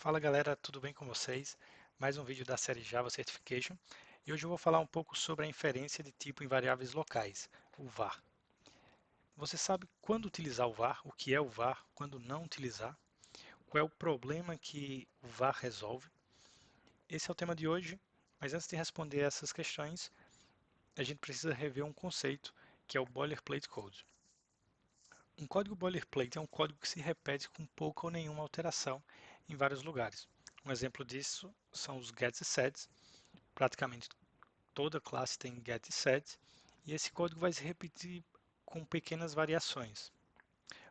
Fala galera, tudo bem com vocês? Mais um vídeo da série Java Certification e hoje eu vou falar um pouco sobre a inferência de tipo em variáveis locais, o var. Você sabe quando utilizar o var, o que é o var, quando não utilizar, qual é o problema que o var resolve? Esse é o tema de hoje, mas antes de responder essas questões, a gente precisa rever um conceito que é o Boilerplate Code. Um código boilerplate é um código que se repete com pouca ou nenhuma alteração em vários lugares. Um exemplo disso são os gets e sets. Praticamente toda classe tem get e set, e esse código vai se repetir com pequenas variações.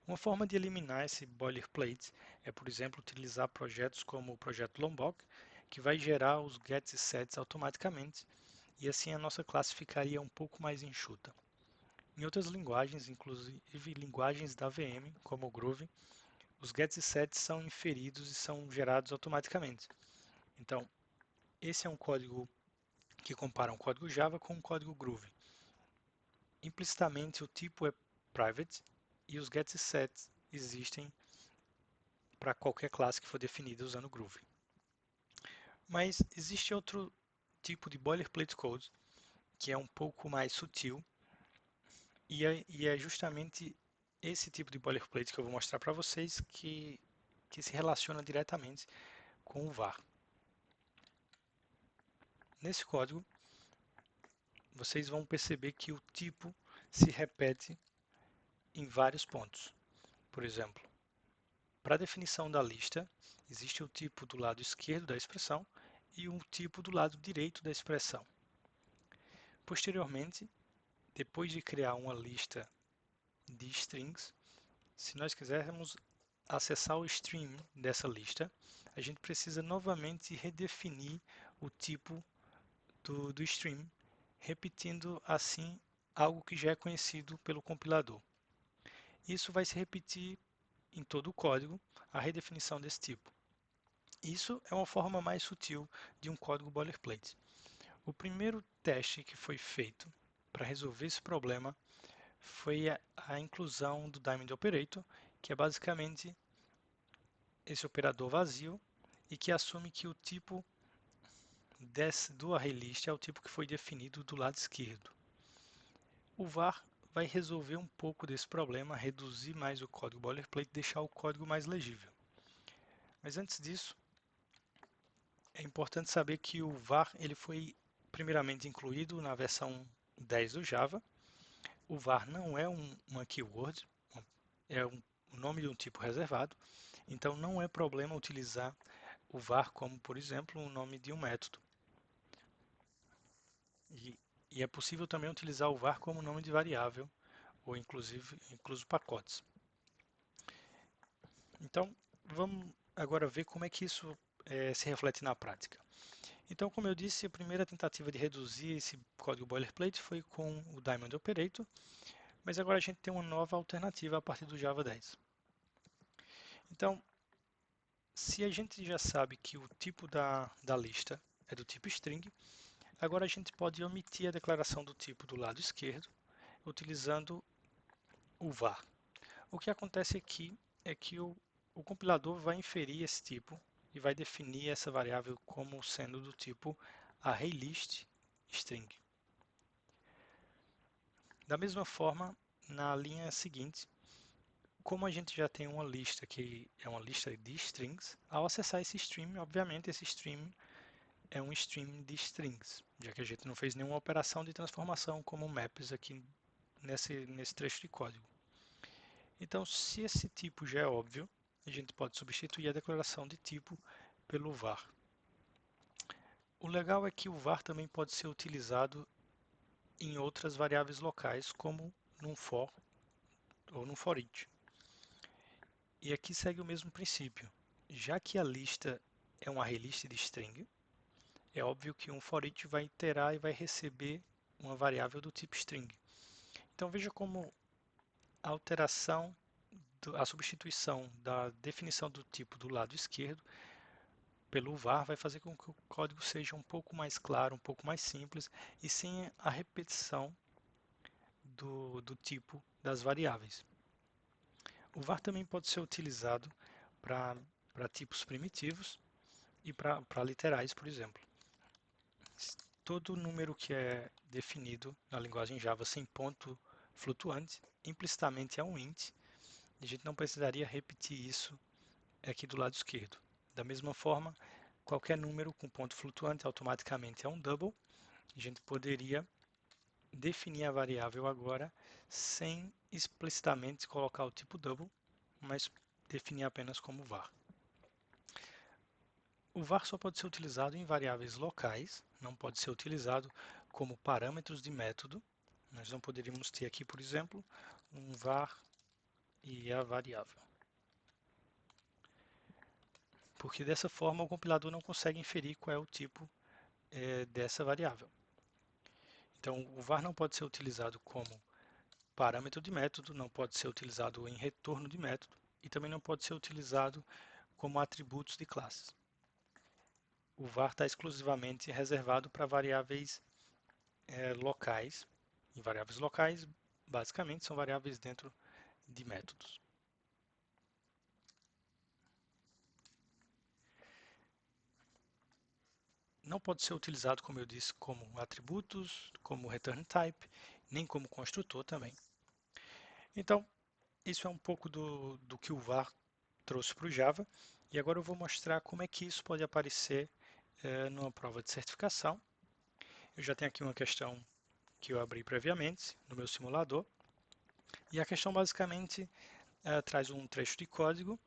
Uma forma de eliminar esse boilerplate é, por exemplo, utilizar projetos como o projeto Lombok, que vai gerar os gets e sets automaticamente, e assim a nossa classe ficaria um pouco mais enxuta. Em outras linguagens, inclusive linguagens da VM, como o Groove, os gets e sets são inferidos e são gerados automaticamente. Então, esse é um código que compara um código Java com um código Groove. Implicitamente, o tipo é private e os gets e sets existem para qualquer classe que for definida usando Groove. Mas existe outro tipo de boilerplate code que é um pouco mais sutil e é justamente esse tipo de boilerplate que eu vou mostrar para vocês que se relaciona diretamente com o var. Nesse código, vocês vão perceber que o tipo se repete em vários pontos. Por exemplo, para a definição da lista, existe o tipo do lado esquerdo da expressão e um tipo do lado direito da expressão. Posteriormente, depois de criar uma lista de strings, se nós quisermos acessar o stream dessa lista, a gente precisa novamente redefinir o tipo do stream, repetindo assim algo que já é conhecido pelo compilador. Isso vai se repetir em todo o código, a redefinição desse tipo. Isso é uma forma mais sutil de um código boilerplate. O primeiro teste que foi feito para resolver esse problema foi a inclusão do Diamond Operator, que é basicamente esse operador vazio e que assume que o tipo do ArrayList é o tipo que foi definido do lado esquerdo. O var vai resolver um pouco desse problema, reduzir mais o código boilerplate, deixar o código mais legível. Mas antes disso, é importante saber que o var ele foi primeiramente incluído na versão 10 do Java. O var não é uma keyword, é o nome de um tipo reservado, então não é problema utilizar o var como, por exemplo, o nome de um método. E, e é possível também utilizar o var como nome de variável, ou incluso pacotes. Então, vamos agora ver como é que isso se reflete na prática. Então, como eu disse, a primeira tentativa de reduzir esse código boilerplate foi com o Diamond Operator, mas agora a gente tem uma nova alternativa a partir do Java 10. Então, se a gente já sabe que o tipo da lista é do tipo string, agora a gente pode omitir a declaração do tipo do lado esquerdo, utilizando o var. O que acontece aqui é que o compilador vai inferir esse tipo e vai definir essa variável como sendo do tipo ArrayList string. Da mesma forma, na linha seguinte, como a gente já tem uma lista que é uma lista de strings, ao acessar esse stream, obviamente esse stream é um stream de strings, já que a gente não fez nenhuma operação de transformação como maps aqui nesse trecho de código. Então, se esse tipo já é óbvio, a gente pode substituir a declaração de tipo pelo var. O legal é que o var também pode ser utilizado em outras variáveis locais, como num for ou num for each. E aqui segue o mesmo princípio. Já que a lista é um ArrayList de string, é óbvio que um for each vai iterar e vai receber uma variável do tipo string. Então veja como a alteração, a substituição da definição do tipo do lado esquerdo pelo var vai fazer com que o código seja um pouco mais claro, um pouco mais simples e sem a repetição do tipo das variáveis. O var também pode ser utilizado para para tipos primitivos e para literais, por exemplo. Todo número que é definido na linguagem Java sem ponto flutuante, implicitamente é um int, e a gente não precisaria repetir isso aqui do lado esquerdo. Da mesma forma, qualquer número com ponto flutuante automaticamente é um double. A gente poderia definir a variável agora sem explicitamente colocar o tipo double, mas definir apenas como var. O var só pode ser utilizado em variáveis locais, não pode ser utilizado como parâmetros de método. Nós não poderíamos ter aqui, por exemplo, um var e a variável, porque dessa forma o compilador não consegue inferir qual é o tipo dessa variável. Então, o var não pode ser utilizado como parâmetro de método, não pode ser utilizado em retorno de método e também não pode ser utilizado como atributos de classes. O var está exclusivamente reservado para variáveis locais, e variáveis locais basicamente são variáveis dentro de métodos. Não pode ser utilizado, como eu disse, como atributos, como return type, nem como construtor também. Então, isso é um pouco do que o var trouxe para o Java, e agora eu vou mostrar como é que isso pode aparecer numa prova de certificação. Eu já tenho aqui uma questão que eu abri previamente no meu simulador, e a questão basicamente traz um trecho de código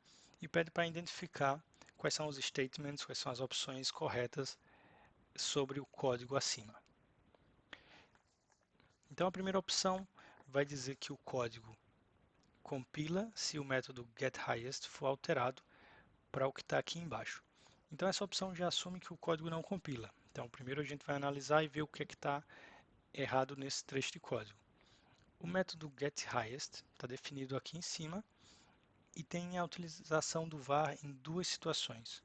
e pede para identificar quais são os statements, quais são as opções corretas sobre o código acima. Então a primeira opção vai dizer que o código compila se o método getHighest for alterado para o que está aqui embaixo. Então essa opção já assume que o código não compila. Então primeiro a gente vai analisar e ver o que é que está errado nesse trecho de código. O método getHighest está definido aqui em cima e tem a utilização do var em duas situações,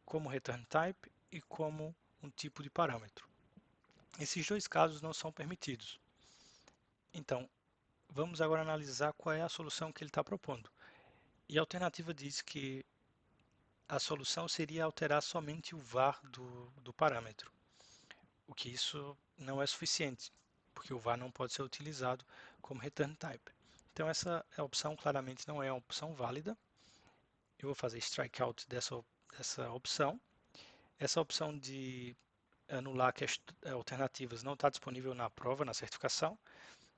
como return type e como um tipo de parâmetro. Esses dois casos não são permitidos. Então, vamos agora analisar qual é a solução que ele está propondo. E a alternativa diz que a solução seria alterar somente o var do parâmetro, o que isso não é suficiente, porque o var não pode ser utilizado como return type. Então essa opção claramente não é uma opção válida. Eu vou fazer strikeout dessa opção. Essa opção de anular alternativas não está disponível na prova, na certificação.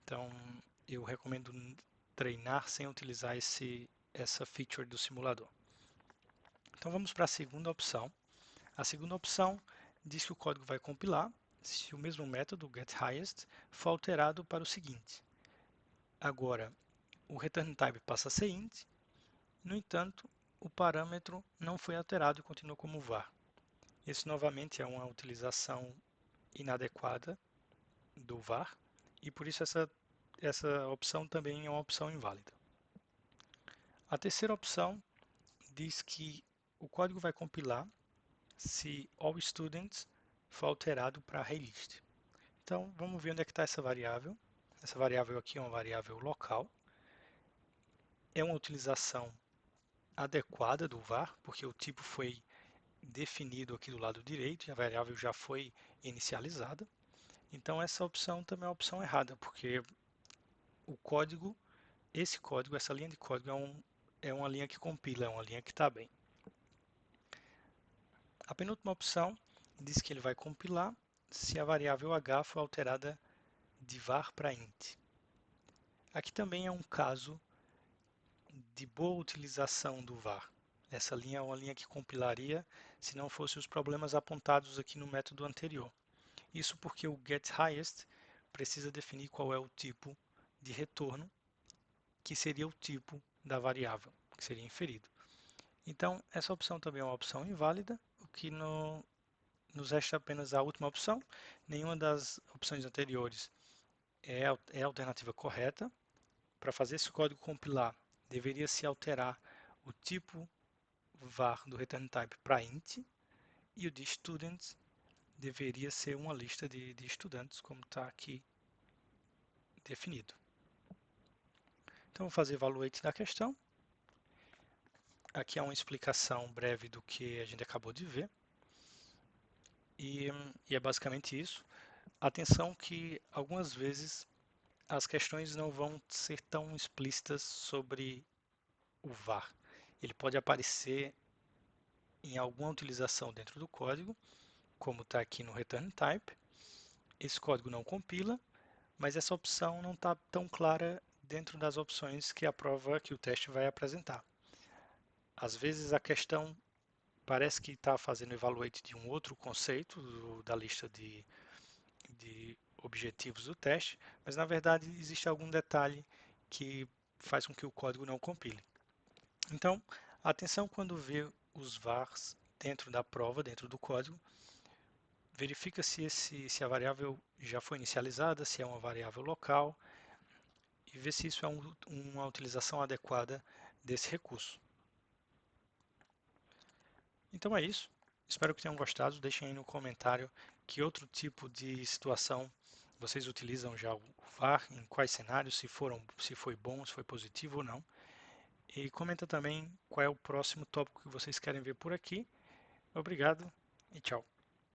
Então eu recomendo treinar sem utilizar essa feature do simulador. Então vamos para a segunda opção. A segunda opção diz que o código vai compilar se o mesmo método, getHighest, for alterado para o seguinte. Agora, o return type passa a ser int, no entanto, o parâmetro não foi alterado e continua como var. Esse novamente é uma utilização inadequada do var e por isso essa opção também é uma opção inválida. A terceira opção diz que o código vai compilar se all students for alterado para arraylist. Então, vamos ver onde é que está essa variável. Essa variável aqui é uma variável local. É uma utilização adequada do var, porque o tipo foi definido aqui do lado direito e a variável já foi inicializada. Então, essa opção também é uma opção errada, porque o código, essa linha de código é uma linha que compila, é uma linha que está bem. A penúltima opção diz que ele vai compilar se a variável h for alterada de var para int. Aqui também é um caso de boa utilização do var. Essa linha é uma linha que compilaria se não fossem os problemas apontados aqui no método anterior. Isso porque o getHighest precisa definir qual é o tipo de retorno, que seria o tipo da variável, que seria inferido. Então, essa opção também é uma opção inválida, o que nos resta apenas a última opção. Nenhuma das opções anteriores é a alternativa correta. Para fazer esse código compilar, deveria se alterar o tipo var do return type para int e o de students deveria ser uma lista de estudantes, como está aqui definido. Então, vou fazer evaluate da questão. aqui é uma explicação breve do que a gente acabou de ver. E é basicamente isso. Atenção que algumas vezes as questões não vão ser tão explícitas sobre o var. Ele pode aparecer em alguma utilização dentro do código, como está aqui no return type. Esse código não compila, mas essa opção não está tão clara dentro das opções que a prova, que o teste vai apresentar. Às vezes a questão parece que está fazendo evaluate de um outro conceito da lista de objetivos do teste, mas na verdade existe algum detalhe que faz com que o código não compile. Então, atenção quando vê os vars dentro da prova, dentro do código, verifica se a variável já foi inicializada, se é uma variável local, e vê se isso é uma utilização adequada desse recurso. Então é isso. Espero que tenham gostado. Deixem aí no comentário que outro tipo de situação vocês utilizam já o VAR, em quais cenários, se foi bom, se foi positivo ou não. E comenta também qual é o próximo tópico que vocês querem ver por aqui. Obrigado e tchau.